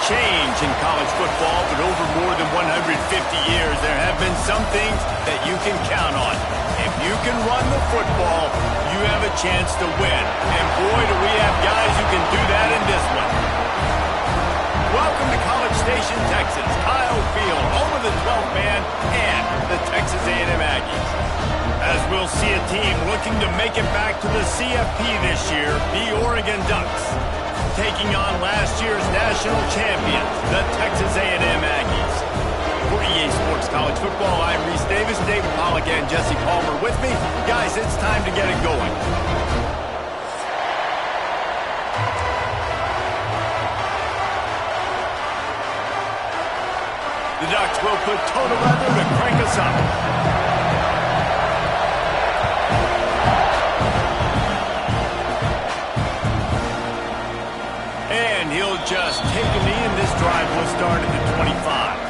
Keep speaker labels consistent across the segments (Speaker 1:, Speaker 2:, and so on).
Speaker 1: change in college football, but over more than 150 years, there have been some things that you can count on. If you can run the football, you have a chance to win. And boy, do we have guys who can do that in this one. Welcome to College Station, Texas. Kyle Field, home of the 12th man and the Texas A&M Aggies. As we'll see a team looking to make it back to the CFP this year, the Oregon Ducks, taking on last year's national champions, the Texas A&M Aggies. For EA Sports College Football, I'm Reese Davis, David Pollack, and Jesse Palmer with me. Guys, it's time to get it going. The Ducks will put toe to leather to crank us up. And he'll just take a knee, and this drive will start at the 25.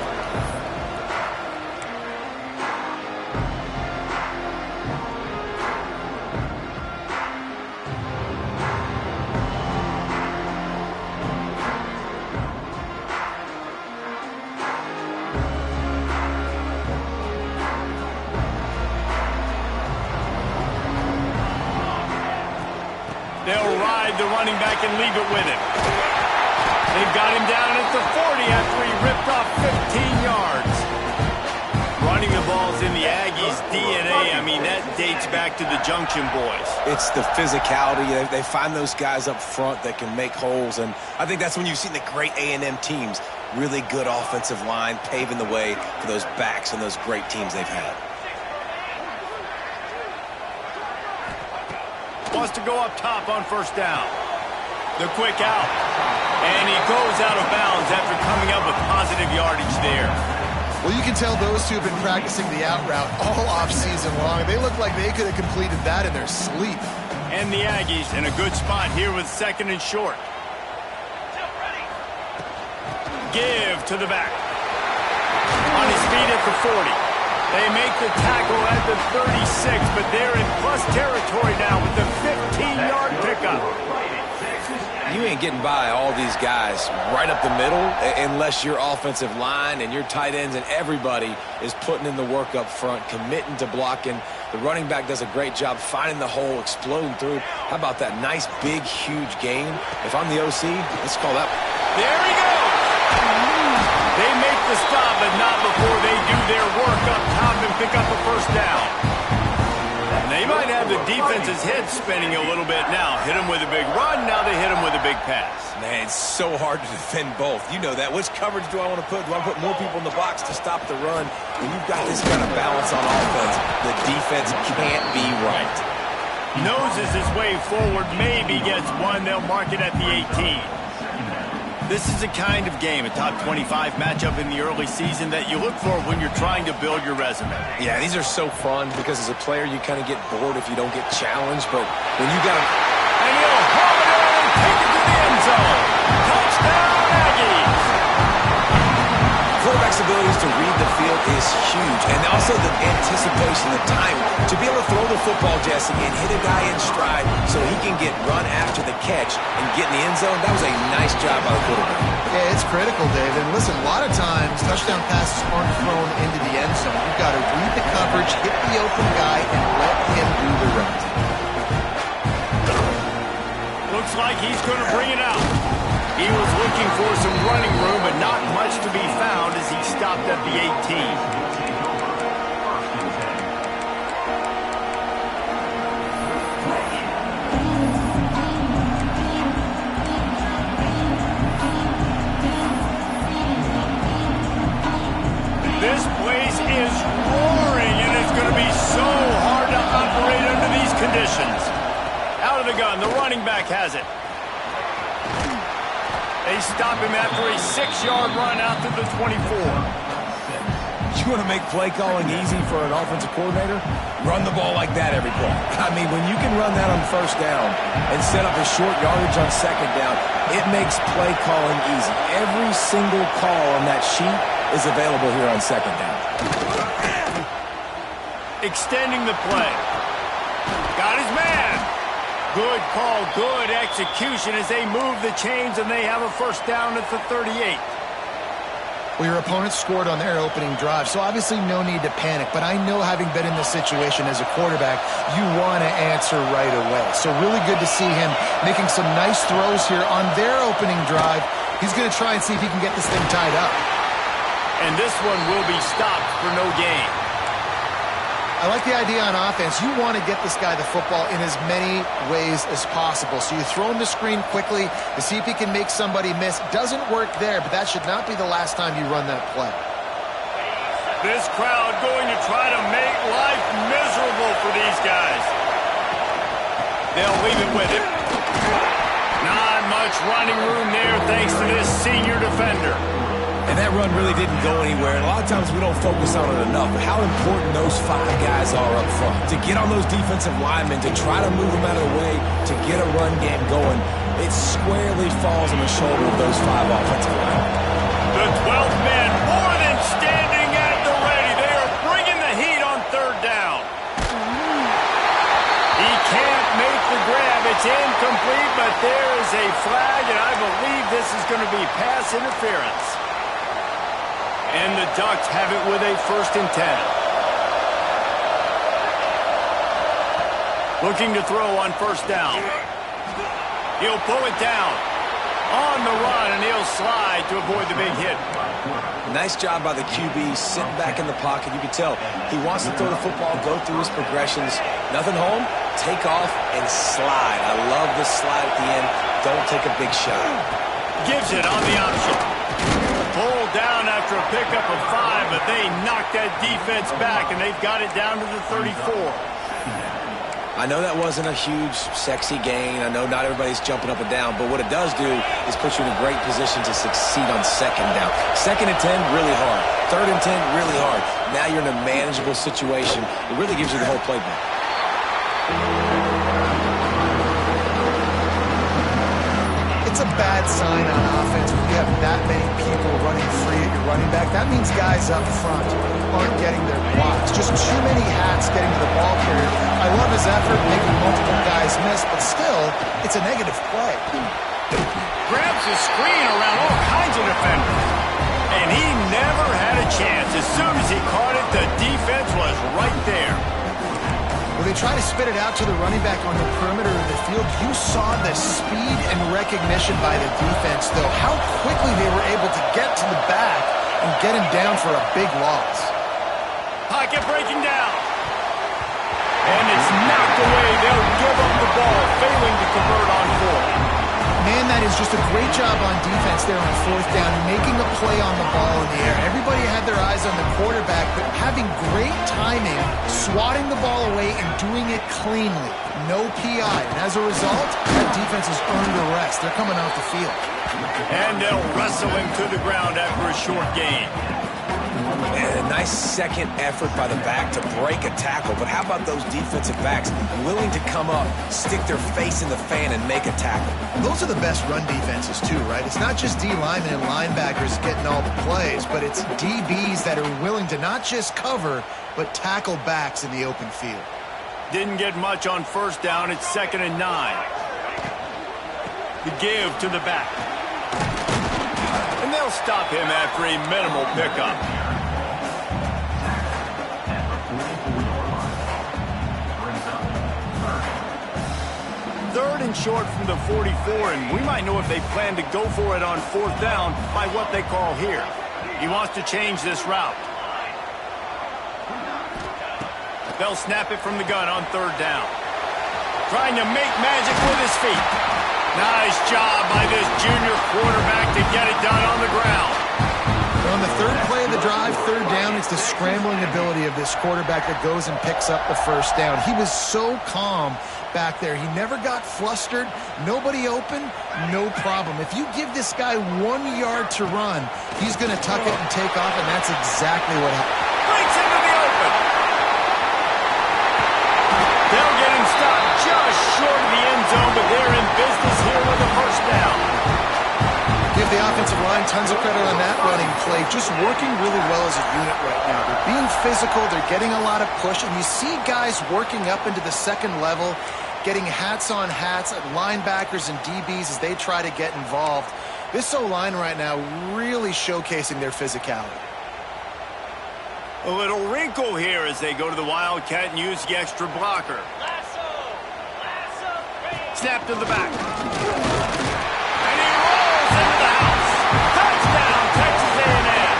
Speaker 1: They'll ride the running back and leave it with him. They've got him down at the 40 after he ripped off 15 yards. Running the ball's in the Aggies' DNA. I mean, that dates back to the Junction boys.
Speaker 2: It's the physicality. They find those guys up front that can make holes, and I think that's when you've seen the great A&M teams. Really good offensive line, paving the way for those backs and those great teams they've had.
Speaker 1: Wants to go up top on first down. The quick out. And he goes out of bounds after coming up with positive yardage there.
Speaker 3: Well, you can tell those two have been practicing the out route all off-season long. They look like they could have completed that in their sleep.
Speaker 1: And the Aggies in a good spot here with second and short. Give to the back. On his feet at the 40. They make the tackle at the 36, but they're in plus territory now with the 15-yard pickup.
Speaker 2: You ain't getting by all these guys right up the middle unless your offensive line and your tight ends and everybody is putting in the work up front, committing to blocking. The running back does a great job finding the hole, exploding through. How about that nice, big, huge gain? If I'm the OC, let's call that.
Speaker 1: There he goes. They make the stop, but not before they do their work up top and pick up a first down. And they might have the defense's head spinning a little bit now. Hit them with a big run, now they hit them with a big pass.
Speaker 2: Man, it's so hard to defend both. You know that. Which coverage do I want to put? Do I put more people in the box to stop the run? When you've got this kind of balance on offense, the defense can't be right.
Speaker 1: Noses his way forward, maybe gets one. They'll mark it at the 18. This is a kind of game, a top 25 matchup in the early season that you look for when you're trying to build your resume.
Speaker 2: Yeah, these are so fun because as a player you kind of get bored if you don't get challenged, but when you got
Speaker 1: and he'll haul it in and take it to the end zone. Touchdown, Aggies!
Speaker 2: Quarterback's abilities to read the field is huge, and also the anticipation, the time to be able to throw the football, Jesse, and hit a guy in stride so he can get run after the catch and get in the end zone. That was a nice job by the quarterback.
Speaker 3: Yeah, it's critical, Dave. And listen, a lot of times touchdown passes aren't thrown into the end zone. You've got to read the coverage, hit the open guy, and let him do the rest.
Speaker 1: Looks like he's going to bring it out. He was looking for some running room, but not much to be found as he stopped at the 18. This place is roaring, and it's going to be so hard to operate under these conditions. Out of the gun, the running back has it. They stop him after a 6-yard run out to the 24.
Speaker 2: You want to make play calling easy for an offensive coordinator? Run the ball like that every play. I mean, when you can run that on first down and set up a short yardage on second down, it makes play calling easy. Every single call on that sheet is available here on second down.
Speaker 1: Extending the play. Got his man. Good call, good execution as they move the chains and they have a first down at the 38.
Speaker 3: Well, your opponent scored on their opening drive, so obviously no need to panic. But I know, having been in this situation as a quarterback, you want to answer right away. So really good to see him making some nice throws here on their opening drive. He's going to try and see if he can get this thing tied up.
Speaker 1: And this one will be stopped for no gain.
Speaker 3: I like the idea on offense. You want to get this guy the football in as many ways as possible. So you throw him the screen quickly to see if he can make somebody miss. Doesn't work there, but that should not be the last time you run that play.
Speaker 1: This crowd going to try to make life miserable for these guys. They'll leave it with him. Not much running room there thanks to this senior defender.
Speaker 2: And that run really didn't go anywhere. And a lot of times we don't focus on it enough, but how important those 5 guys are up front. To get on those defensive linemen, to try to move them out of the way, to get a run game going, it squarely falls on the shoulder of those 5 offensive linemen.
Speaker 1: The 12th man more than standing at the ready. They are bringing the heat on third down. He can't make the grab. It's incomplete, but there is a flag, and I believe this is going to be pass interference. And the Ducks have it with a 1st and 10. Looking to throw on first down. He'll pull it down. On the run, and he'll slide to avoid the big hit.
Speaker 2: Nice job by the QB, sitting back in the pocket. You can tell he wants to throw the football, go through his progressions. Nothing home, take off, and slide. I love the slide at the end. Don't take a big shot.
Speaker 1: Gives it on the option. Pulled down after a pickup of 5, but they knocked that defense back, and they've got it down to the 34.
Speaker 2: I know that wasn't a huge, sexy gain. I know not everybody's jumping up and down, but what it does do is put you in a great position to succeed on second down. 2nd and 10, really hard. 3rd and 10, really hard. Now you're in a manageable situation. It really gives you the whole playbook.
Speaker 3: It's a bad sign on offense when you have that many people running free at your running back. That means guys up front aren't getting their blocks. Just too many hats getting to the ball carrier. I love his effort, making multiple guys miss, but still, it's a negative play.
Speaker 1: Grabs his screen around all kinds of defenders. And he never had a chance. As soon as he caught it, the defense was right there.
Speaker 3: When they try to spit it out to the running back on the perimeter of the field, you saw the speed and recognition by the defense, though. How quickly they were able to get to the back and get him down for a big loss.
Speaker 1: Pocket breaking down. And it's knocked away. They'll give up the ball, failing to convert on 4.
Speaker 3: Man, that is just a great job on defense there on 4th down, making a play on the ball in the air. Everybody had their eyes on the quarterback, but having great timing, swatting the ball away, and doing it cleanly. No PI. And as a result, that defense has earned a rest. They're coming off the field.
Speaker 1: And they'll wrestle him to the ground after a short gain.
Speaker 2: And a nice second effort by the back to break a tackle. But how about those defensive backs willing to come up, stick their face in the fan, and make a tackle?
Speaker 3: Those are the best run defenses, too, right? It's not just D linemen and linebackers getting all the plays, but it's DBs that are willing to not just cover, but tackle backs in the open field.
Speaker 1: Didn't get much on first down. It's 2nd and 9. The give to the back. And they'll stop him after a minimal pickup. Third and short from the 44, and we might know if they plan to go for it on 4th down by what they call here. He wants to change this route. They'll snap it from the gun on 3rd down. Trying to make magic with his feet. Nice job by this junior quarterback to get it done on the ground.
Speaker 3: On the 3rd play of the drive, 3rd down, it's the scrambling ability of this quarterback that goes and picks up the first down. He was so calm back there. He never got flustered. Nobody open, no problem. If you give this guy 1 yard to run, he's going to tuck it and take off, and that's exactly what happened.
Speaker 1: Breaks into the open. They'll get him stopped just short of the end zone, but they're in business here with a first down.
Speaker 3: Give the offensive line tons of credit on that running play. Just working really well as a unit right now. They're being physical. They're getting a lot of push. And you see guys working up into the 2nd level, getting hats on hats at linebackers and DBs as they try to get involved. This O-line right now really showcasing their physicality.
Speaker 1: A little wrinkle here as they go to the Wildcat and use the extra blocker. Snap to the back. And he rolls into the house. Touchdown, Texas A&M.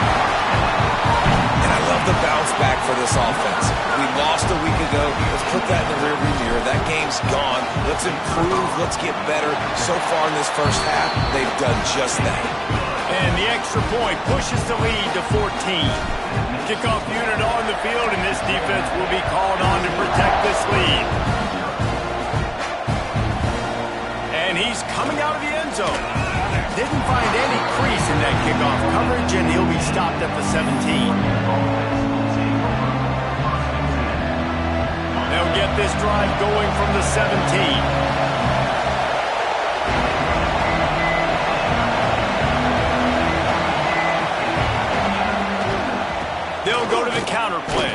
Speaker 2: And I love the bounce back for this offense. We lost a week ago. Let's put that in the rearview mirror. That game's gone. Let's improve. Let's get better. So far in this first half, they've done just that.
Speaker 1: And the extra point pushes the lead to 14. Kickoff unit on the field, and this defense will be called on to protect this lead. And he's coming out of the end zone. Didn't find any crease in that kickoff coverage, and he'll be stopped at the 17. They'll get this drive going from the 17. They'll go to the counter play.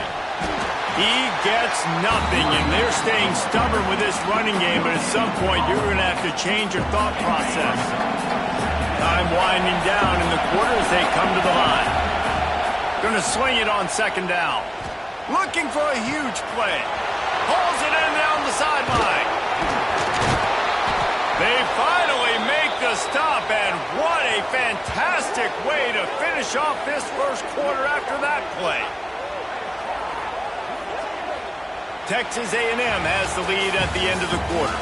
Speaker 1: He gets nothing, and they're staying stubborn with this running game, but at some point you're going to have to change your thought process. Time winding down in the quarter as they come to the line. Going to swing it on second down. Looking for a huge play. Pulls it in down the sideline. They finally make the stop, and what a fantastic way to finish off this first quarter after that play. Texas A&M has the lead at the end of the quarter.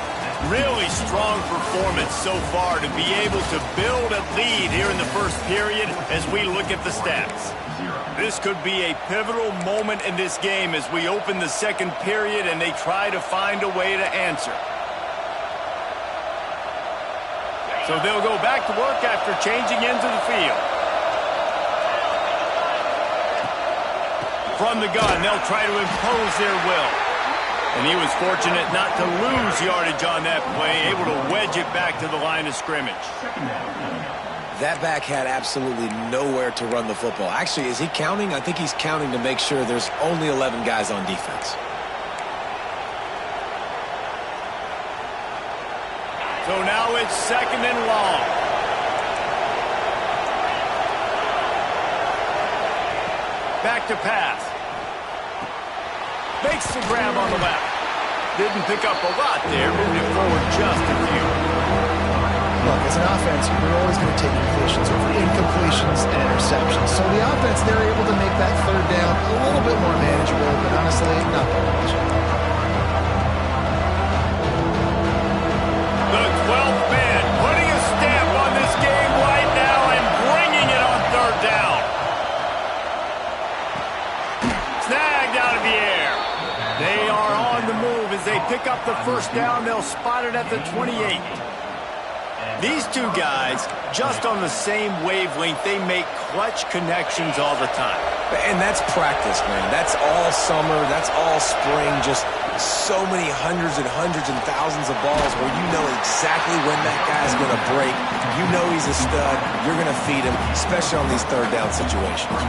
Speaker 1: Really strong performance so far to be able to build a lead here in the first period as we look at the stats. This could be a pivotal moment in this game as we open the second period and they try to find a way to answer. So they'll go back to work after changing into the field. From the gun, they'll try to impose their will. And he was fortunate not to lose yardage on that play, able to wedge it back to the line of scrimmage.
Speaker 2: That back had absolutely nowhere to run the football. Actually, is he counting? I think he's counting to make sure there's only 11 guys on defense.
Speaker 1: So now it's second and long. Back to pass. Makes the grab on the left. Didn't pick up a lot there, moving it forward just a few.
Speaker 3: Look, as an offense, you're always going to take completions over incompletions and interceptions. So the offense, they're able to make that third down a little bit more manageable, but honestly, not that much.
Speaker 1: The 12th man putting a stamp on this game right now and bringing it on third down. Snagged out of the air. They are on the move as they pick up the first down. They'll spot it at the 28. These two guys, just on the same wavelength, they make clutch connections all the time.
Speaker 2: And that's practice, man. That's all summer. That's all spring. Just so many hundreds and thousands of balls where you know exactly when that guy's going to break. You know he's a stud. You're going to feed him, especially on these third down situations.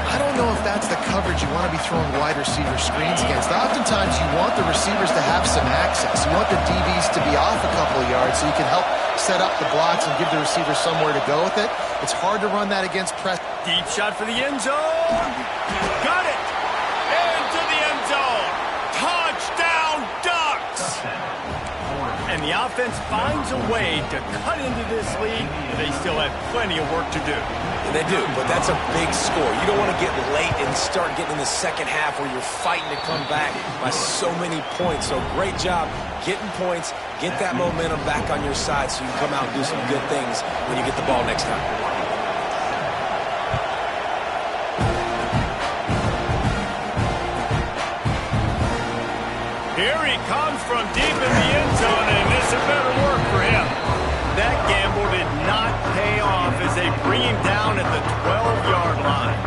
Speaker 3: I don't know if that's the coverage you want to be throwing wide receiver screens against. Oftentimes you want the receivers to have some access. You want the DBs to be off a couple of yards so you can help set up the blocks and give the receiver somewhere to go with it. It's hard to run that against press.
Speaker 1: Deep shot for the end zone. Got it. Into the end zone. Touchdown Ducks. And the offense finds a way to cut into this lead, but they still have plenty of work to do.
Speaker 2: And they do, but that's a big score. You don't want to get late and start getting in the second half where you're fighting to come back by so many points. So great job getting points, get that momentum back on your side so you can come out and do some good things when you get the ball next time.
Speaker 1: Here he comes from deep in the end zone, and this had better work for him. That gamble did not pay off as they bring him down at the 12-yard line.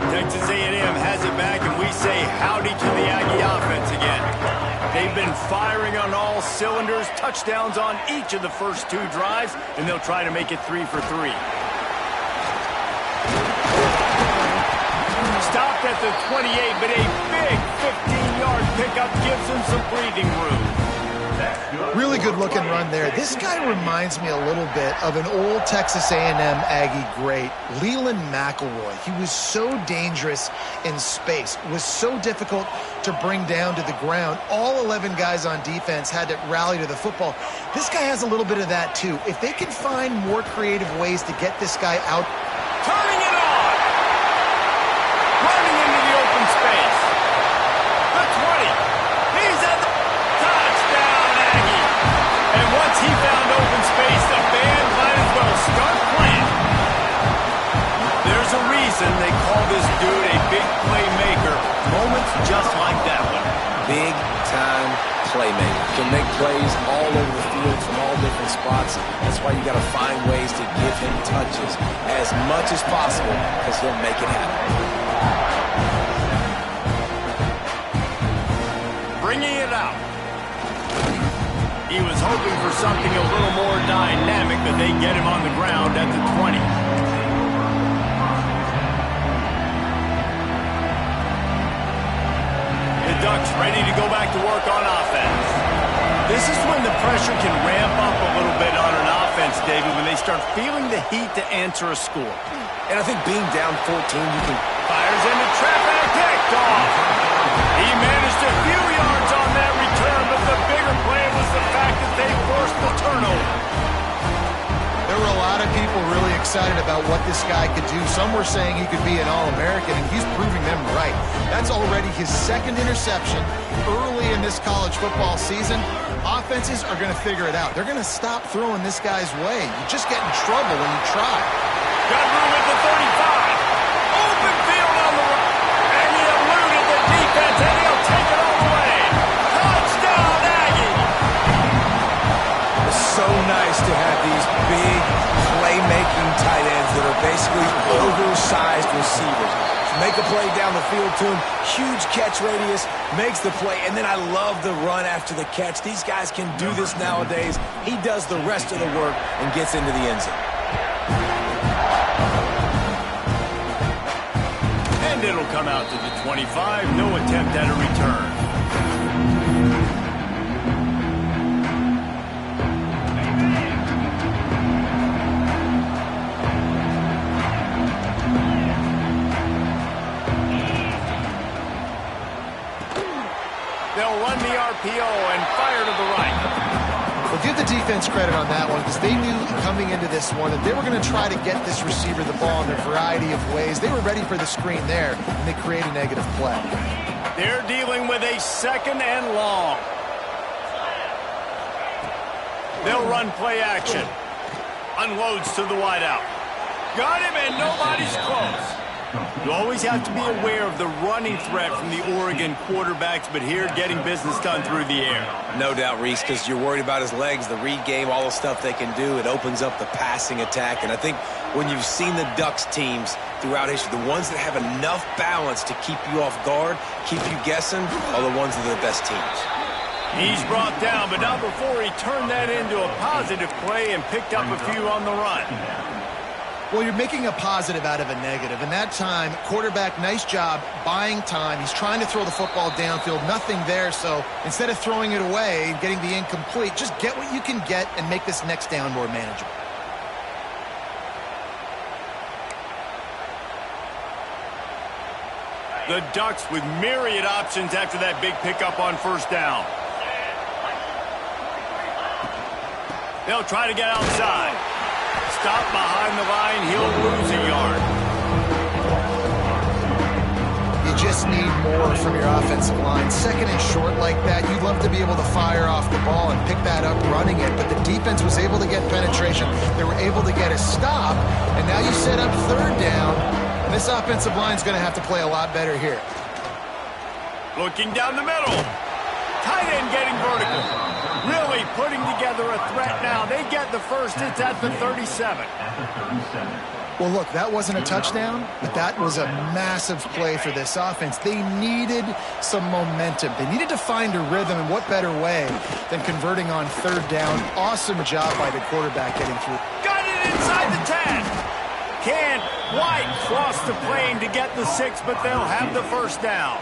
Speaker 1: Texas A&M has it back, and we say howdy to the Aggie offense again. They've been firing on all cylinders, touchdowns on each of the first two drives, and they'll try to make it 3 for 3. stopped at the 28, but a big 15-yard pickup gives him some breathing room.
Speaker 3: Really good-looking run there. This guy reminds me a little bit of an old Texas A&M Aggie great, Leland McElroy. He was so dangerous in space, was so difficult to bring down to the ground. All 11 guys on defense had to rally to the football. This guy has a little bit of that, too. If they can find more creative ways to get this guy out.
Speaker 1: Turning it on! Running into the open space. The 20. He's at the touchdown, Aggie. And once he found open space, the band might as well start playing. There's a reason they call this dude a big playmaker. Moments just like that one.
Speaker 2: Big-time playmaker. Can make plays all over the field from all different spots. That's why you got to find ways to give him touches as much as possible, because he'll make it happen.
Speaker 1: Bringing it out. He was hoping for something a little more dynamic, but they get him on the ground at the 20. The Ducks ready to go back to work on offense. This is when the pressure can ramp up a little bit on an offense, David, when they start feeling the heat to answer a score.
Speaker 2: And I think being down 14, you can...
Speaker 1: Fires into traffic, picked off. He managed a few yards on that return, but the bigger play was the fact that they forced the turnover.
Speaker 3: There were a lot of people really excited about what this guy could do. Some were saying he could be an All-American, and he's proving them right. That's already his second interception early in this college football season. Offenses are going to figure it out. They're going to stop throwing this guy's way. You just get in trouble when you try.
Speaker 1: Got room at the 35. Open field on the right. And he eluded the defense, and he'll take it all the way. Touchdown, Aggie!
Speaker 2: It's so nice to have these big playmaking tight ends that are basically oversized receivers. Make a play down the field to him, huge catch radius, makes the play, and then I love the run after the catch. These guys can do this nowadays. He does the rest of the work and gets into the end zone.
Speaker 1: And it'll come out to the 25, no attempt at a return. They'll run the RPO and fire to the right.
Speaker 3: Well, give the defense credit on that one, because they knew coming into this one that they were going to try to get this receiver the ball in a variety of ways. They were ready for the screen there, and they create a negative play.
Speaker 1: They're dealing with a second and long. They'll run play action. Unloads to the wideout. Got him, and nobody's close. You always have to be aware of the running threat from the Oregon quarterbacks, but here getting business done through the air.
Speaker 2: No doubt, Reese, because you're worried about his legs, the read game, all the stuff they can do. It opens up the passing attack. And I think when you've seen the Ducks teams throughout history, the ones that have enough balance to keep you off guard, keep you guessing, are the ones that are the best teams.
Speaker 1: He's brought down, but not before he turned that into a positive play and picked up a few on the run.
Speaker 3: Well, you're making a positive out of a negative. And that time, quarterback, nice job buying time. He's trying to throw the football downfield. Nothing there. So instead of throwing it away and getting the incomplete, just get what you can get and make this next down more manageable.
Speaker 1: The Ducks with myriad options after that big pickup on first down. They'll try to get outside. Stop behind the line, he'll lose a yard.
Speaker 3: You just need more from your offensive line. Second and short like that, you'd love to be able to fire off the ball and pick that up running it, but the defense was able to get penetration. They were able to get a stop, and now you set up third down, and this offensive line's going to have to play a lot better here.
Speaker 1: Looking down the middle. Tight end getting vertical. Really putting together a threat now. They get the first. It's at the 37.
Speaker 3: Well, look, that wasn't a touchdown, but that was a massive play for this offense. They needed some momentum. They needed to find a rhythm, and what better way than converting on third down. Awesome job by the quarterback getting through.
Speaker 1: Got it inside the 10. Can't. Wide might cross the plane to get the 6, but they'll have the first down.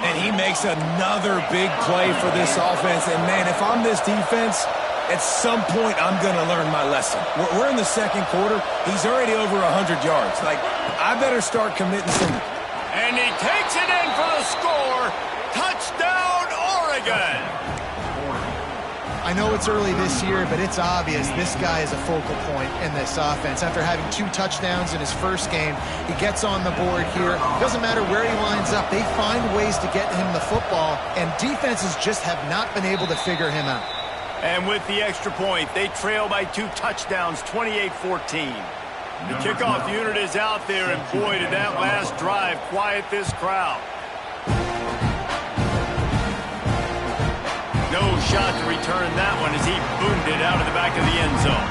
Speaker 2: And he makes another big play for this offense. And, man, if I'm this defense, at some point I'm going to learn my lesson. We're in the second quarter. He's already over 100 yards. Like, I better start committing some.
Speaker 1: And he takes it in for the score. Touchdown, Oregon.
Speaker 3: I know it's early this year, but it's obvious this guy is a focal point in this offense. After having 2 touchdowns in his first game, he gets on the board here. Doesn't matter where he lines up. They find ways to get him the football, and defenses just have not been able to figure him out.
Speaker 1: And with the extra point, they trail by 2 touchdowns, 28-14. The kickoff unit is out there, and boy, did that last drive quiet this crowd. No shot to return that one as he boomed it out of the back of the end zone.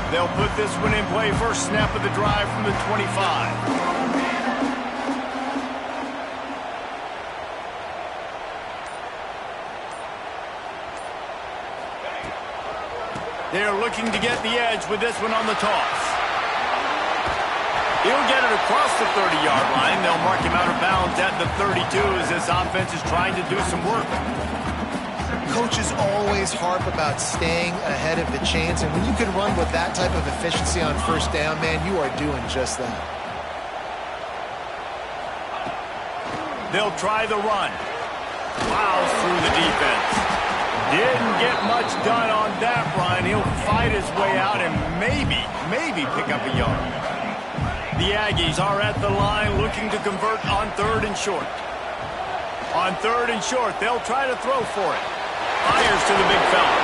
Speaker 1: They'll put this one in play. First snap of the drive from the 25. They're looking to get the edge with this one on the toss. He'll get it across the 30-yard line. They'll mark him out of bounds at the 32 as this offense is trying to do some work.
Speaker 3: Coaches always harp about staying ahead of the chains, and when you can run with that type of efficiency on first down, man, you are doing just that.
Speaker 1: They'll try the run. Plows through the defense. Didn't get much done on that run. He'll fight his way out and maybe pick up a yard. The Aggies are at the line looking to convert on 3rd and short. On 3rd and short, they'll try to throw for it. Fires to the big fella.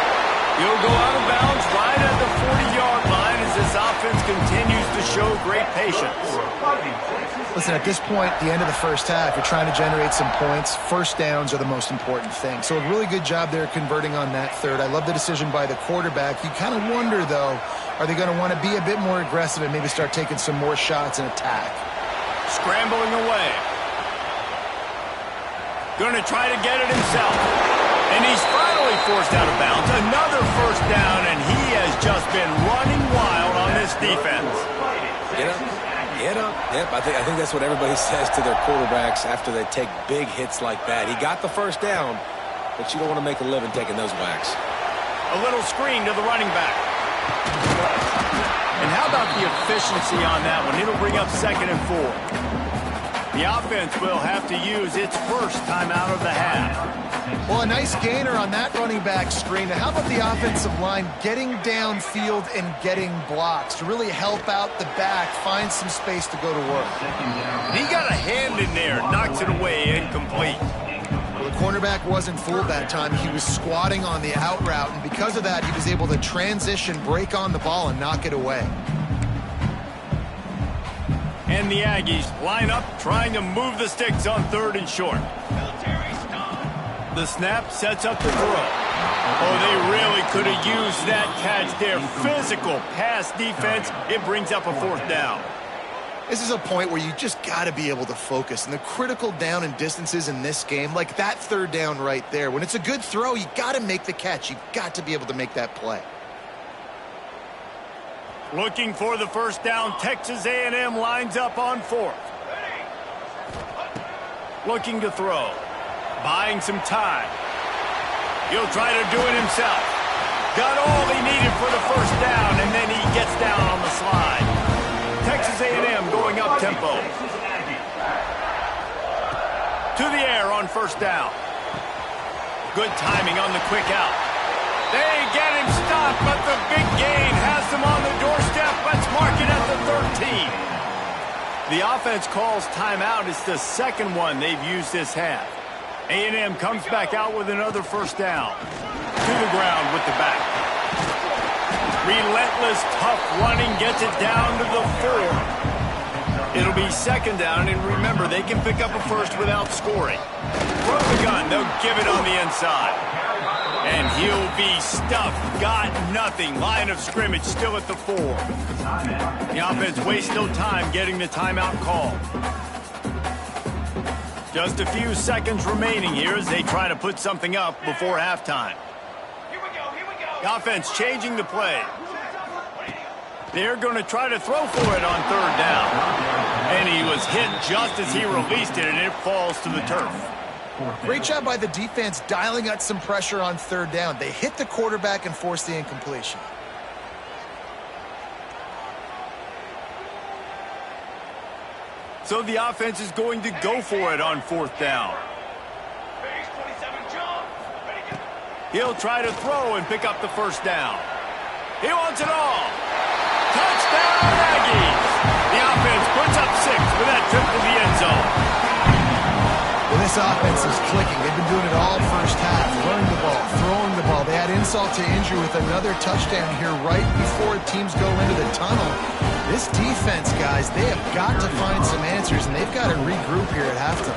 Speaker 1: He'll go out of bounds right at the 40-yard line as this offense continues to show great patience.
Speaker 3: Listen, at this point, the end of the first half, you're trying to generate some points. First downs are the most important thing. So a really good job there converting on that 3rd. I love the decision by the quarterback. You kind of wonder, though, are they going to want to be a bit more aggressive and maybe start taking some more shots and attack?
Speaker 1: Scrambling away. Going to try to get it himself. And he's finally forced out of bounds. Another first down, and he has just been running wild on this defense.
Speaker 2: Get up. Get up. Yep, I think that's what everybody says to their quarterbacks after they take big hits like that. He got the first down, but you don't want to make a living taking those whacks.
Speaker 1: A little screen to the running back. And how about the efficiency on that one? It'll bring up 2nd and 4. The offense will have to use its first timeout of the half.
Speaker 3: Well, a nice gainer on that running back screen. Now, how about the offensive line getting downfield and getting blocks to really help out the back, find some space to go to work?
Speaker 1: And he got a hand in there, knocks it away, incomplete.
Speaker 3: Well, the cornerback wasn't fooled that time. He was squatting on the out route, and because of that, he was able to transition, break on the ball, and knock it away.
Speaker 1: And the Aggies line up, trying to move the sticks on 3rd and short. The snap sets up the throw. Oh, they really could have used that catch there. Physical pass defense. It brings up a 4th down.
Speaker 3: This is a point where you just got to be able to focus. And the critical down and distances in this game, like that 3rd down right there, when it's a good throw, you got to make the catch. You've got to be able to make that play.
Speaker 1: Looking for the first down. Texas A&M lines up on 4th. Looking to throw. Buying some time. He'll try to do it himself. Got all he needed for the first down, and then he gets down on the slide. Texas A&M going up tempo. To the air on first down. Good timing on the quick out. They get him stopped, but the big gain has them on the doorstep. Let's mark it at the 13. The offense calls timeout. It's the 2nd one they've used this half. A&M comes back out with another first down. To the ground with the back. Relentless, tough running gets it down to the 4. It'll be 2nd down, and remember, they can pick up a first without scoring. Throw the gun. They'll give it on the inside. And he'll be stuffed. Got nothing. Line of scrimmage still at the 4. The offense wastes no time getting the timeout called. Just a few seconds remaining here as they try to put something up before halftime. The offense changing the play. They're going to try to throw for it on third down. And he was hit just as he released it, and it falls to the turf.
Speaker 3: Great job by the defense dialing out some pressure on third down. They hit the quarterback and forced the incompletion.
Speaker 1: So the offense is going to go for it on fourth down. He'll try to throw and pick up the first down. He wants it all. Touchdown, Aggies! The offense puts up 6 with that trip to the end zone.
Speaker 3: Well, this offense is clicking. They've been doing it all first half. Running the ball, throwing the ball. They had insult to injury with another touchdown here right before teams go into the tunnel. This defense, guys, they have got to find some answers, and they've got to regroup here at halftime.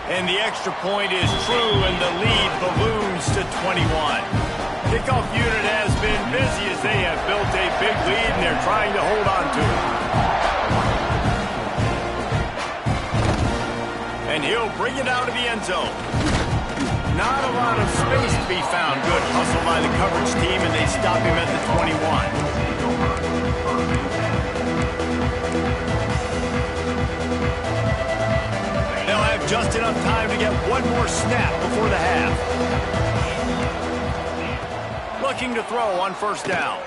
Speaker 1: And the extra point is true, and the lead balloons to 21. Kickoff unit has been busy as they have built a big lead, and they're trying to hold on to it. And he'll bring it out of the end zone. Not a lot of space to be found. Good hustle by the coverage team, and they stop him at the 21. They'll have just enough time to get one more snap before the half. Looking to throw on first down.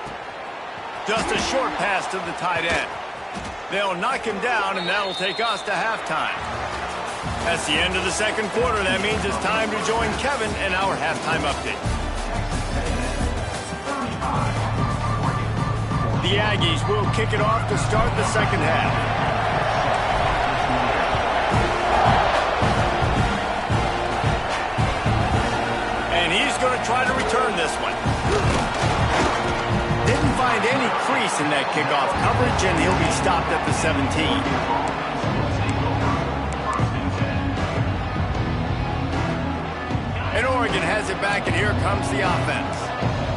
Speaker 1: Just a short pass to the tight end. They'll knock him down, and that'll take us to halftime. That's the end of the second quarter. That means it's time to join Kevin in our halftime update. The Aggies will kick it off to start the second half. Going to try to return this one. Didn't find any crease in that kickoff coverage, and he'll be stopped at the 17. And Oregon has it back, and here comes the offense.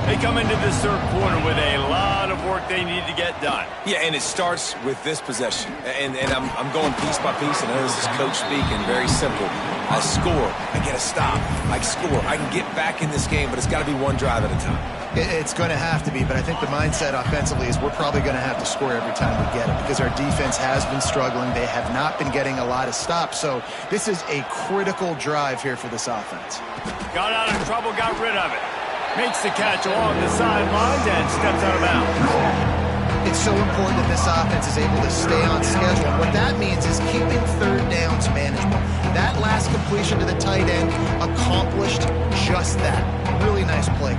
Speaker 1: They come into this third quarter with a lot of work they need to get done.
Speaker 2: Yeah, and it starts with this possession. And I'm going piece by piece, and I know this is coach speaking, very simple. I score, I get a stop, I score. I can get back in this game, but it's got to be one drive at a time.
Speaker 3: It's going to have to be, but I think the mindset offensively is we're probably going to have to score every time we get it because our defense has been struggling. They have not been getting a lot of stops, so this is a critical drive here for this offense.
Speaker 1: Got out of trouble, got rid of it. Makes the catch along the sidelines and steps out of bounds.
Speaker 3: It's so important that this offense is able to stay on schedule. What that means is keeping third downs manageable. That last completion to the tight end accomplished just that. Really nice play.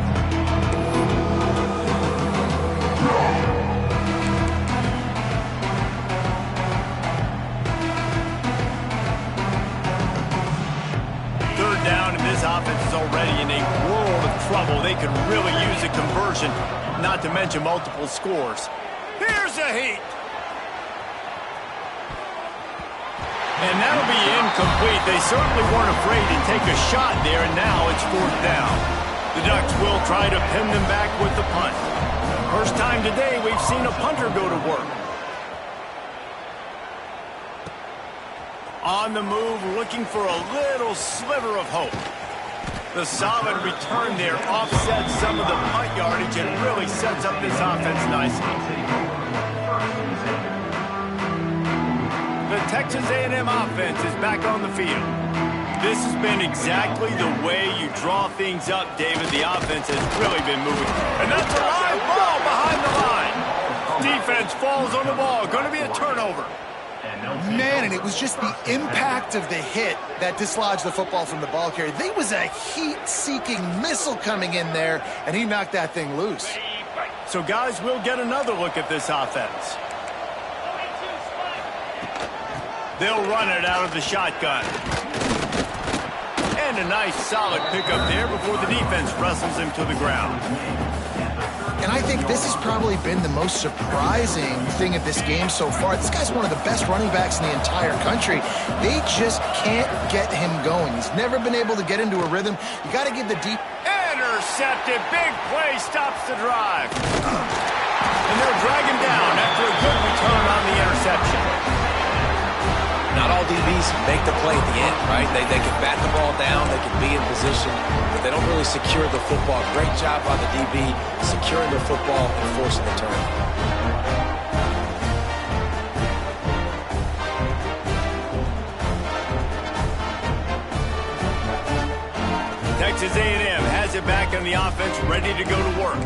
Speaker 1: Third down, and this offense is already in a world of trouble. They could really use a conversion, not to mention multiple scores. Here's a heat. And that'll be incomplete. They certainly weren't afraid to take a shot there, and now it's fourth down. The Ducks will try to pin them back with the punt. First time today we've seen a punter go to work. On the move, looking for a little sliver of hope. The solid return there offsets some of the punt yardage and really sets up this offense nicely. The Texas A&M offense is back on the field. This has been exactly the way you draw things up, David. The offense has really been moving. And that's a live ball behind the line. Defense falls on the ball. Going to be a turnover.
Speaker 3: Man, and it was just the impact of the hit that dislodged the football from the ball carrier. There was a heat-seeking missile coming in there, and he knocked that thing loose.
Speaker 1: So, guys, we'll get another look at this offense. They'll run it out of the shotgun. And a nice solid pickup there before the defense wrestles him to the ground.
Speaker 3: And I think this has probably been the most surprising thing of this game so far. This guy's one of the best running backs in the entire country. They just can't get him going. He's never been able to get into a rhythm. You got to give the deep...
Speaker 1: Intercepted. Big play stops the drive. And they'll drag him down after a good return on the interception.
Speaker 2: not all DBs make the play at the end, right? They can bat the ball down, they can be in position, but they don't really secure the football. Great job by the DB securing the football and forcing the turnover.
Speaker 1: Texas A&M has it back on the offense, ready to go to work.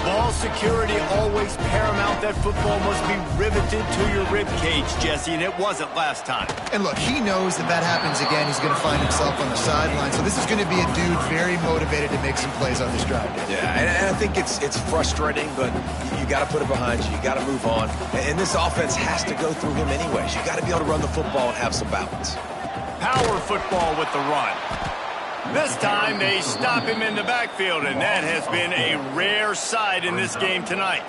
Speaker 1: Ball security always paramount. That football must be riveted to your rib cage, Jesse, and it wasn't last time.
Speaker 3: And look, he knows that that happens again. He's going to find himself on the sideline. So this is going to be a dude very motivated to make some plays on this drive.
Speaker 2: Yeah, and I think it's frustrating, but you got to put it behind you. You got to move on. And this offense has to go through him anyways. You got to be able to run the football and have some balance.
Speaker 1: Power football with the run. This time they stop him in the backfield, and that has been a rare sight in this game tonight.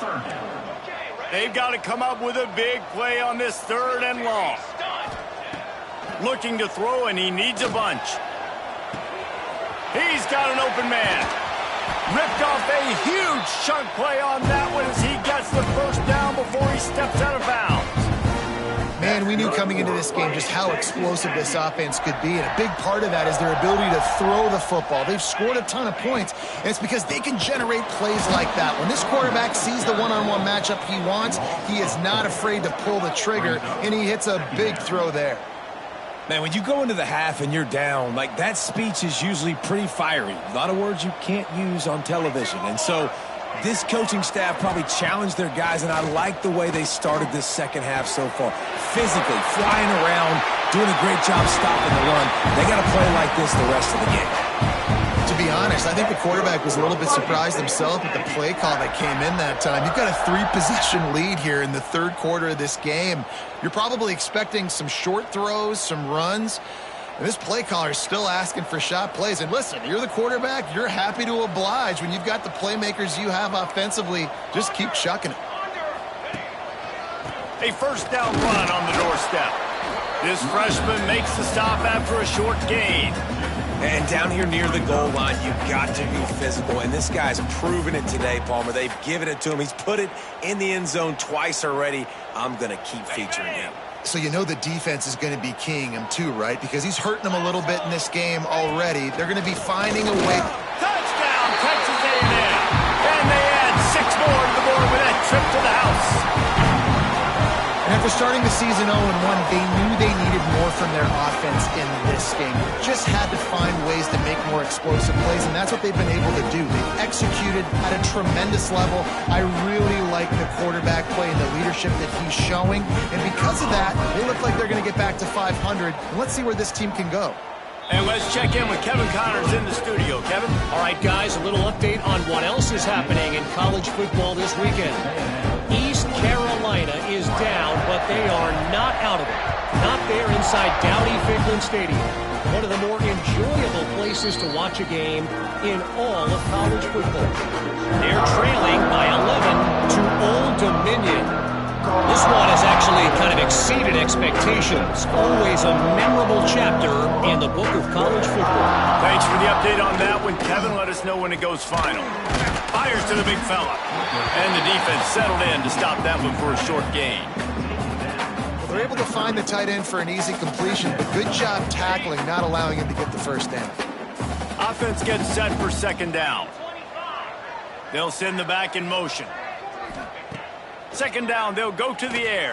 Speaker 1: They've got to come up with a big play on this 3rd and long. Looking to throw, and he needs a bunch. He's got an open man. Ripped off a huge chunk play on that one as he gets the first down before he steps out of bounds.
Speaker 3: Man, we knew coming into this game just how explosive this offense could be, and a big part of that is their ability to throw the football. They've scored a ton of points, and it's because they can generate plays like that. When this quarterback sees the one-on-one matchup he wants, he is not afraid to pull the trigger, and he hits a big throw there.
Speaker 2: Man, when you go into the half and you're down, like that speech is usually pretty fiery. A lot of words you can't use on television, and so this coaching staff probably challenged their guys, and I like the way they started this second half so far. Physically, flying around, doing a great job stopping the run. They got to play like this the rest of the game.
Speaker 3: To be honest, I think the quarterback was a little bit surprised himself at the play call that came in that time. You've got a 3-possession lead here in the 3rd quarter of this game. You're probably expecting some short throws, some runs. And this play caller is still asking for shot plays. And listen, you're the quarterback. You're happy to oblige when you've got the playmakers you have offensively. Just keep chucking it.
Speaker 1: A first down run on the doorstep. This freshman makes the stop after a short gain.
Speaker 2: And down here near the goal line, you've got to be physical. And this guy's proven it today, Palmer. They've given it to him. He's put it in the end zone twice already. I'm going to keep featuring him.
Speaker 3: So you know the defense is going to be keying him too, right? Because he's hurting them a little bit in this game already. They're going to be finding a way.
Speaker 1: Touchdown, Texas A&M. And they add 6 more to the board with that trip to the house.
Speaker 3: And after starting the season 0-1, they knew they needed more from their offense in this game. They just had to find ways to make more explosive plays, and that's what they've been able to do. They've executed at a tremendous level. I really like the quarterback play and the leadership that he's showing. And because of that, they look like they're going to get back to 500. And let's see where this team can go.
Speaker 1: And let's check in with Kevin Connors in the studio. Kevin?
Speaker 4: All right, guys, a little update on what else is happening in college football this weekend. East Carolina is down, but they are not out of it. Not there inside Dowdy-Ficklen Stadium. One of the more enjoyable places to watch a game in all of college football. They're trailing by 11 to Old Dominion. This one has actually kind of exceeded expectations. Always a memorable chapter in the book of college football.
Speaker 1: Thanks for the update on that one, Kevin. Let us know when it goes final. Fires to the big fella. And the defense settled in to stop that one for a short gain.
Speaker 3: Well, they're able to find the tight end for an easy completion, but good job tackling, not allowing him to get the first down.
Speaker 1: Offense gets set for 2nd down. They'll send the back in motion. 2nd down, they'll go to the air.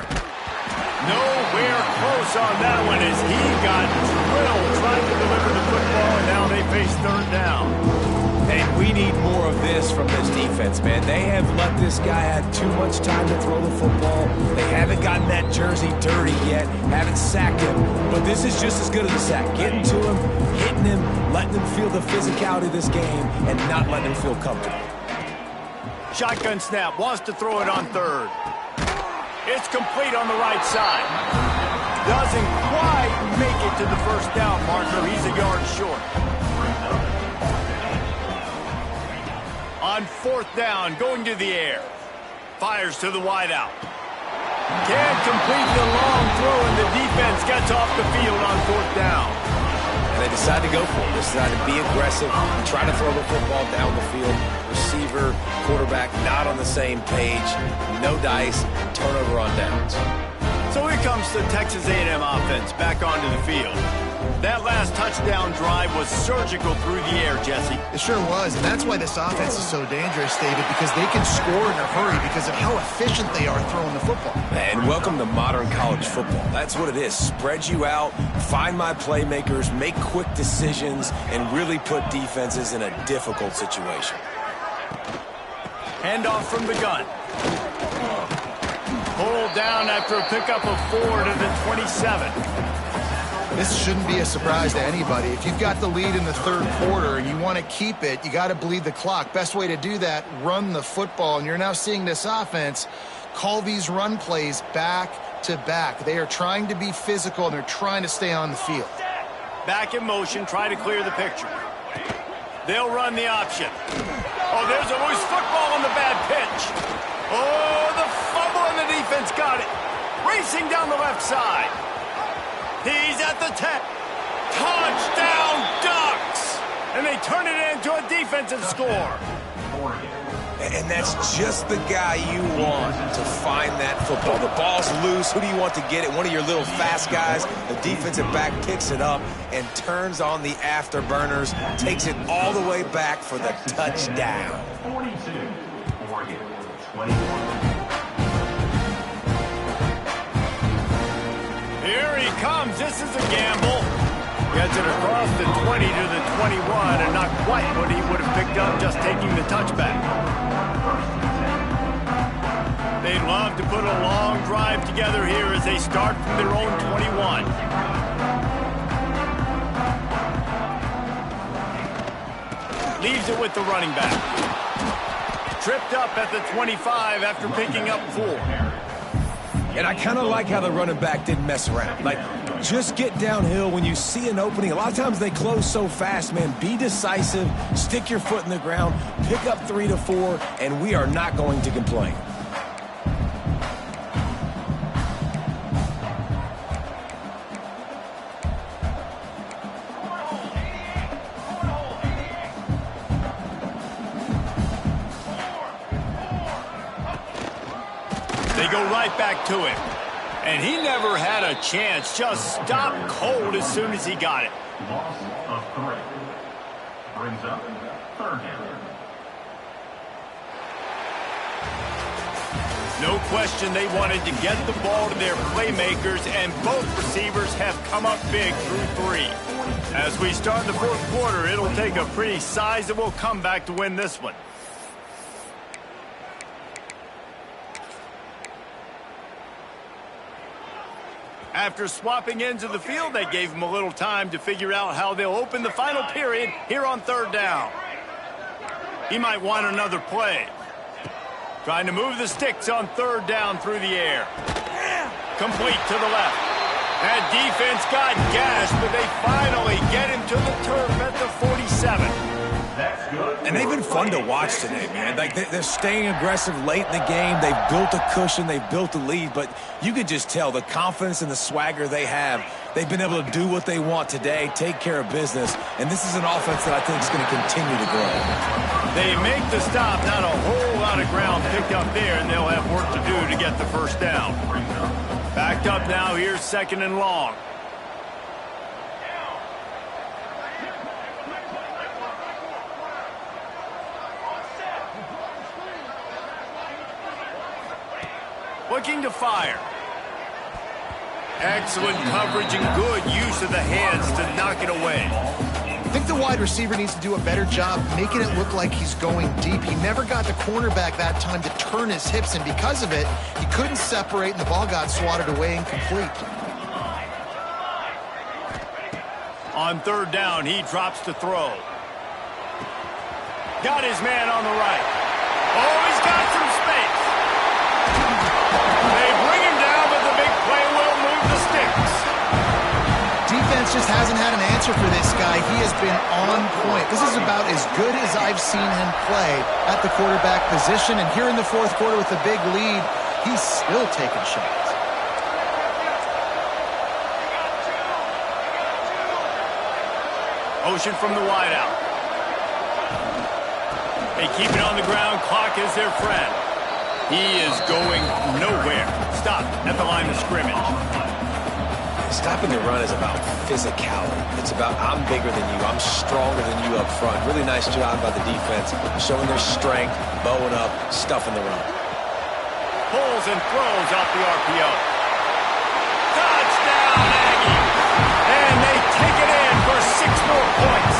Speaker 1: Nowhere close on that one as he got drilled trying to deliver the football, and now they face 3rd down.
Speaker 2: And we need more of this from this defense, man. They have let this guy have too much time to throw the football. They haven't gotten that jersey dirty yet, haven't sacked him. But this is just as good as a sack. Getting to him, hitting him, letting him feel the physicality of this game, and not letting him feel comfortable.
Speaker 1: Shotgun snap, wants to throw it on 3rd. It's complete on the right side. Doesn't quite make it to the first down marker. He's a yard short. On 4th down, going to the air. Fires to the wideout. Can't complete the long throw, and the defense gets off the field on 4th down.
Speaker 2: And they decide to go for it. They decide to be aggressive, try to throw the football down the field. Receiver, quarterback, not on the same page. No dice, turnover on downs.
Speaker 1: So here comes the Texas A&M offense back onto the field. That last touchdown drive was surgical through the air, Jesse.
Speaker 3: It sure was, and that's why this offense is so dangerous, David, because they can score in a hurry because of how efficient they are throwing the football.
Speaker 2: And welcome to modern college football. That's what it is. Spread you out, find my playmakers, make quick decisions, and really put defenses in a difficult situation.
Speaker 1: Handoff from the gun. Pulled down after a pickup of 4 to the 27.
Speaker 3: This shouldn't be a surprise to anybody. If you've got the lead in the third quarter and you want to keep it, you got to bleed the clock. Best way to do that, run the football. And you're now seeing this offense call these run plays back to back. They are trying to be physical, and they're trying to stay on the field.
Speaker 1: Back in motion, try to clear the picture. They'll run the option. Oh, there's a loose football on the bad pitch. Oh, the fumble, and the defense got it. Racing down the left side. He's at the 10. Touchdown, Ducks! And they turn it into a defensive score.
Speaker 2: And that's just the guy you want to find that football. The ball's loose. Who do you want to get it? One of your little fast guys. The defensive back picks it up and turns on the afterburners, takes it all the way back for the touchdown.
Speaker 5: 42, Oregon, 21.
Speaker 1: Here he comes. This is a gamble. Gets it across the 20 to the 21, and not quite what he would have picked up just taking the touchback. They'd love to put a long drive together here as they start from their own 21. Leaves it with the running back. Tripped up at the 25 after picking up 4.
Speaker 2: And I kind of like how the running back didn't mess around. Like, just get downhill when you see an opening. A lot of times they close so fast, man. Be decisive, stick your foot in the ground, pick up 3 to 4, and we are not going to complain.
Speaker 1: They go right back to him. And he never had a chance. Just stopped cold as soon as he got it.
Speaker 5: Loss of 3. Brings up third down.
Speaker 1: No question they wanted to get the ball to their playmakers, and both receivers have come up big through 3. As we start the fourth quarter, it'll take a pretty sizable comeback to win this one. After swapping ends of the field, they gave him a little time to figure out how they'll open the final period here on third down. He might want another play. Trying to move the sticks on third down through the air. Complete to the left. That defense got gashed, but they finally get him to the turf at the 47.
Speaker 5: That's good.
Speaker 2: And they've been fun to watch today, man. Like, they're staying aggressive late in the game. They've built a cushion. They've built a lead. But you could just tell the confidence and the swagger they have. They've been able to do what they want today, take care of business. And this is an offense that I think is going to continue to grow.
Speaker 1: They make the stop. Not a whole lot of ground picked up there, and they'll have work to do to get the first down. Backed up now. Here's second and long. Looking to fire. Excellent coverage and good use of the hands to knock it away.
Speaker 3: I think the wide receiver needs to do a better job making it look like he's going deep. He never got the cornerback that time to turn his hips, and because of it, he couldn't separate, and the ball got swatted away incomplete.
Speaker 1: On third down, he drops to throw. Got his man on the right. Oh, he's got some space. They bring him down, but the big play will move the sticks.
Speaker 3: Defense just hasn't had an answer for this guy. He has been on point. This is about as good as I've seen him play at the quarterback position. And here in the fourth quarter with a big lead, he's still taking shots.
Speaker 1: Motion from the wideout. They keep it on the ground. Clock is their friend. He is going nowhere. Stop at the line of scrimmage.
Speaker 2: Stopping the run is about physicality. It's about I'm bigger than you. I'm stronger than you up front. Really nice job by the defense, showing their strength, bowing up, stuffing the run.
Speaker 1: Pulls and throws off the RPO. Touchdown, Aggie! And they take it in for 6 more points.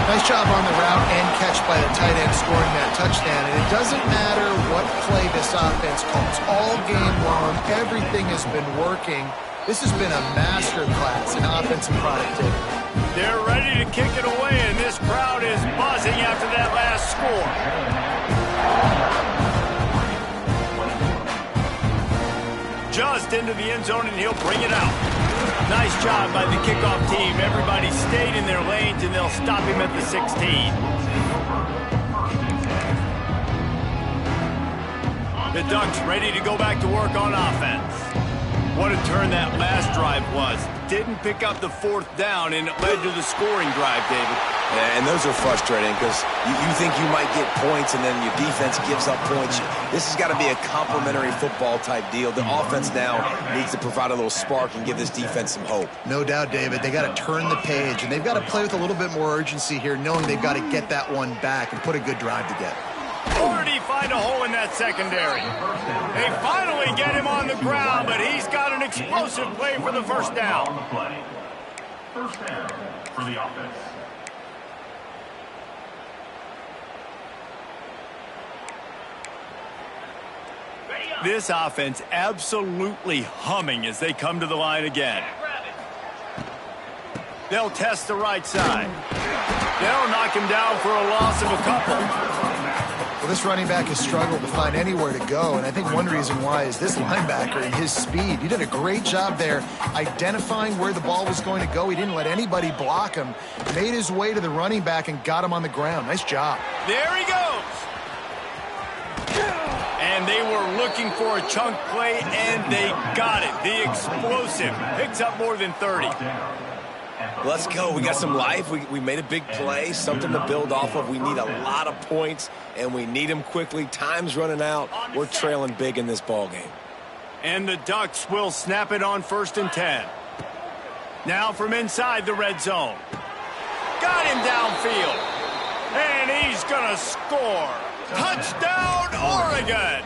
Speaker 3: Nice job on the route and catch by the tight end scoring that touchdown. And it doesn't matter what play this offense calls. All game long, everything has been working. This has been a masterclass in offensive productivity.
Speaker 1: They're ready to kick it away, and this crowd is buzzing after that last score. Just into the end zone, and he'll bring it out. Nice job by the kickoff team. Everybody stayed in their lanes, and they'll stop him at the 16. The Ducks ready to go back to work on offense. What a turn that last drive was. Didn't pick up the 4th down, and it led to the scoring drive, David.
Speaker 2: Yeah, and those are frustrating because you think you might get points and then your defense gives up points. This has got to be a complementary football type deal. The offense now needs to provide a little spark and give this defense some hope.
Speaker 3: No doubt, David. They got to turn the page, and they've got to play with a little bit more urgency here, knowing they've got to get that one back and put a good drive together.
Speaker 1: Already find a hole in that secondary. They finally get him on the ground, but he's got an explosive play for the first down.
Speaker 5: First down for the offense.
Speaker 1: This offense absolutely humming as they come to the line again. They'll test the right side. They'll knock him down for a loss of a couple.
Speaker 3: Well, this running back has struggled to find anywhere to go, and I think one reason why is this linebacker and his speed. He did a great job there identifying where the ball was going to go. He didn't let anybody block him. Made his way to the running back and got him on the ground. Nice job.
Speaker 1: There he goes. And they were looking for a chunk play, and they got it. The explosive picks up more than 30.
Speaker 2: Let's go. We got some life. We made a big play, something to build off of. We need a lot of points, and we need them quickly. Time's running out. We're trailing big in this ball game.
Speaker 1: And the Ducks will snap it on 1st and 10. Now from inside the red zone. Got him downfield. And he's going to score. Touchdown, Oregon!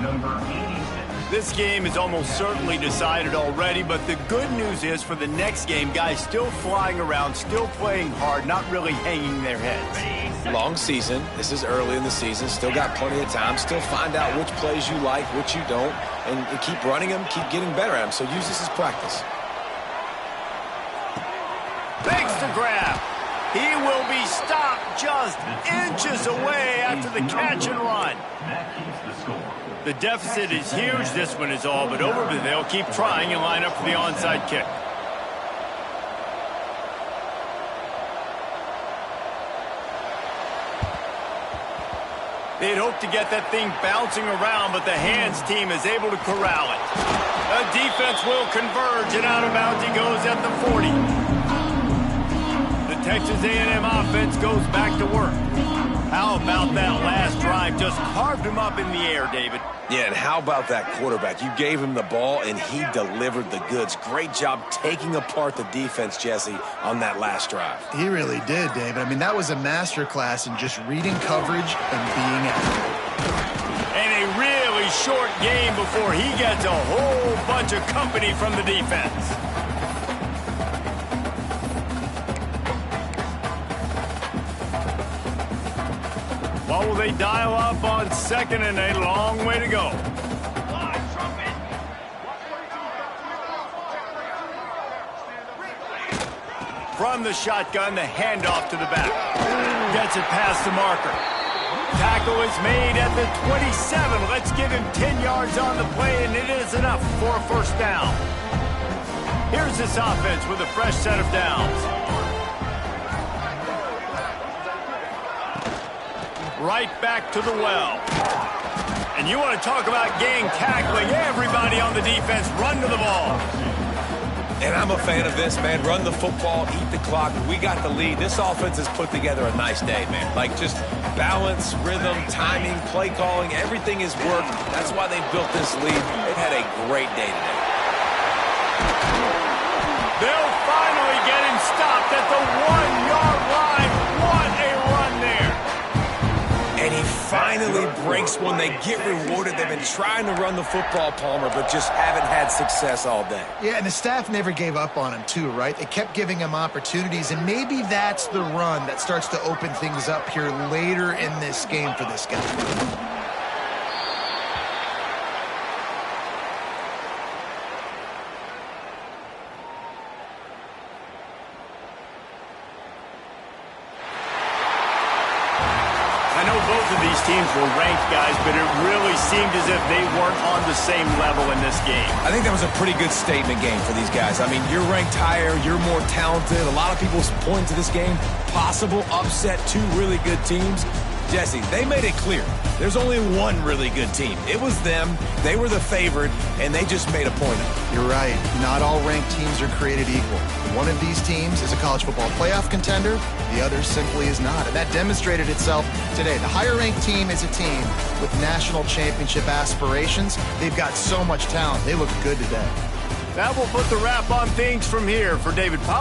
Speaker 5: Number 86.
Speaker 1: This game is almost certainly decided already, but the good news is for the next game, guys still flying around, still playing hard, not really hanging their heads.
Speaker 2: Long season. This is early in the season. Still got plenty of time. Still find out which plays you like, which you don't, and keep running them, keep getting better at them. So use this as practice.
Speaker 1: Fakes the grab. He will be stopped just inches away after the catch and run.
Speaker 5: That keeps the score.
Speaker 1: The deficit is huge. This one is all but over, but they'll keep trying and line up for the onside kick. They'd hope to get that thing bouncing around, but the hands team is able to corral it. The defense will converge, and out of bounds he goes at the 40. The Texas A&M offense goes back to work. How about that last drive? Just carved him up in the air, David.
Speaker 2: Yeah, and how about that quarterback? You gave him the ball, and he delivered the goods. Great job taking apart the defense, Jesse, on that last drive.
Speaker 3: He really did, David. I mean, that was a masterclass in just reading coverage and being accurate.
Speaker 1: And a really short game before he gets a whole bunch of company from the defense. What will they dial up on 2nd and a long way to go? From the shotgun, the handoff to the back. Gets it past the marker. Tackle is made at the 27. Let's give him 10 yards on the play, and it is enough for a first down. Here's this offense with a fresh set of downs. Right back to the well. And you want to talk about gang tackling. Everybody on the defense run to the ball.
Speaker 2: And I'm a fan of this, man. Run the football, eat the clock. We got the lead. This offense has put together a nice day, man. Like, just balance, rhythm, timing, play calling, everything has worked. That's why they've built this lead. They've had a great day today.
Speaker 1: They'll finally get him stopped at the 1-yard line. What a run there.
Speaker 2: And he finally breaks one. They get rewarded. They've been trying to run the football, Palmer, but just haven't had success all day.
Speaker 3: Yeah, and the staff never gave up on him too, right? They kept giving him opportunities, and maybe that's the run that starts to open things up here later in this game for this guy.
Speaker 1: These teams were ranked, guys, but it really seemed as if they weren't on the same level in this game.
Speaker 2: I think that was a pretty good statement game for these guys. I mean, you're ranked higher, you're more talented. A lot of people point to this game, possible upset, two really good teams. Jesse, they made it clear. There's only one really good team. It was them. They were the favorite, and they just made a point of it.
Speaker 3: You're right. Not all ranked teams are created equal. One of these teams is a college football playoff contender. The other simply is not. And that demonstrated itself today. The higher-ranked team is a team with national championship aspirations. They've got so much talent. They look good today.
Speaker 1: That will put the wrap on things from here. For David Powell.